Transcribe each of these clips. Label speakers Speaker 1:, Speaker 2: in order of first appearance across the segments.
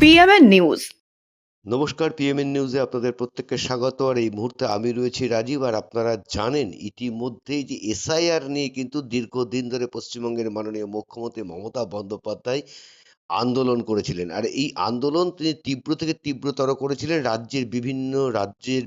Speaker 1: PMN news.
Speaker 2: নমস্কার, PMN নিউজে আপনাদের প্রত্যেককে স্বাগত। আর এই মুহূর্তে আমি রয়েছি রাজীব। আর আপনারা জানেন ইতিমধ্যেই যে এসআইআর নিয়ে কিন্তু দীর্ঘদিন ধরে পশ্চিমবঙ্গের মাননীয় মুখ্যমন্ত্রী মমতা বন্দ্যোপাধ্যায় আন্দোলন করেছিলেন। আর এই আন্দোলন তিনি তীব্র থেকে তীব্রতর করেছিলেন। রাজ্যের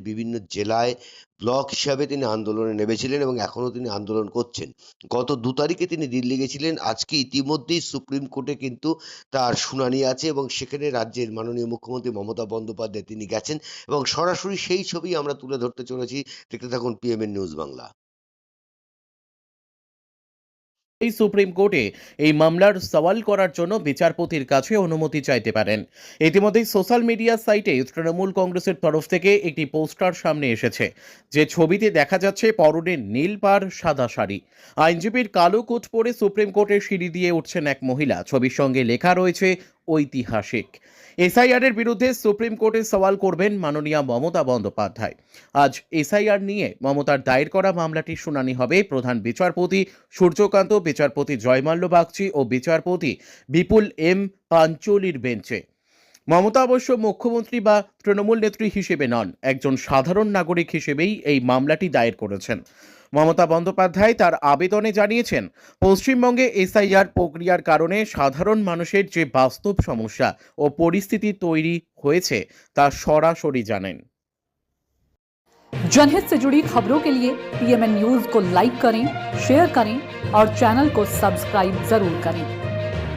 Speaker 2: বিভিন্ন জেলায় ব্লক হিসাবে তিনি আন্দোলনে নেমেছিলেন এবং এখনও তিনি আন্দোলন করছেন। গত 2 তারিখে তিনি দিল্লি গেছিলেন। আজকে ইতিমধ্যেই সুপ্রিম কোর্টে কিন্তু তার শুনানি আছে এবং সেখানে রাজ্যের মাননীয় মুখ্যমন্ত্রী মমতা বন্দ্যোপাধ্যায় তিনি গেছেন এবং সরাসরি সেই ছবি আমরা তুলে ধরতে চলেছি। দেখতে থাকুন পিএমএন নিউজ বাংলা।
Speaker 3: এই সুপ্রিম কোর্টে এই মামলার সওয়াল করার জন্য বিচারপতির কাছে অনুমতি চাইতে পারেন। ইতিমধ্যেই সোশ্যাল মিডিয়া সাইটে তৃণমূল কংগ্রেসের তরফ থেকে একটি পোস্টার সামনে এসেছে, যে ছবিতে দেখা যাচ্ছে পরনে নীল পাড় সাদা শাড়ি, আইনজীবীর কালো কোট পরে সুপ্রিম কোর্টের সিঁড়ি দিয়ে উঠছেন এক মহিলা। ছবির সঙ্গে লেখা রয়েছে ঐতিহাসিক। এসআইআর এর বিরুদ্ধে সুপ্রিম কোর্টে সওয়াল করবেন মাননীয়া মমতা বন্দ্যোপাধ্যায়। আজ এসআইআর নিয়ে মমতার দায়ের করা মামলাটির শুনানি হবে প্রধান বিচারপতি সূর্যকান্ত, বিচারপতি জয়মাল্য বাগচি ও বিচারপতি বিপুল এম পাঞ্চলির বেঞ্চে। মমতা অবশ্য মুখ্যমন্ত্রী বা তৃণমূল নেত্রী হিসেবে নন, একজন সাধারণ নাগরিক হিসেবেই এই মামলাটি দায়ের করেছেন। মমতা বন্দ্যোপাধ্যায় তার আবেদনে জানিয়েছেন, পশ্চিমবঙ্গে এসআইআর প্রক্রিয়ার কারণে সাধারণ মানুষের যে বাস্তব সমস্যা ও পরিস্থিতি তৈরি হয়েছে তা সরাসরি জানেন।
Speaker 4: जनहित से जुड़ी खबरों के लिए पीएमएन न्यूज को लाइक करें, शेयर करें और चैनल को सब्सक्राइब जरूर करें।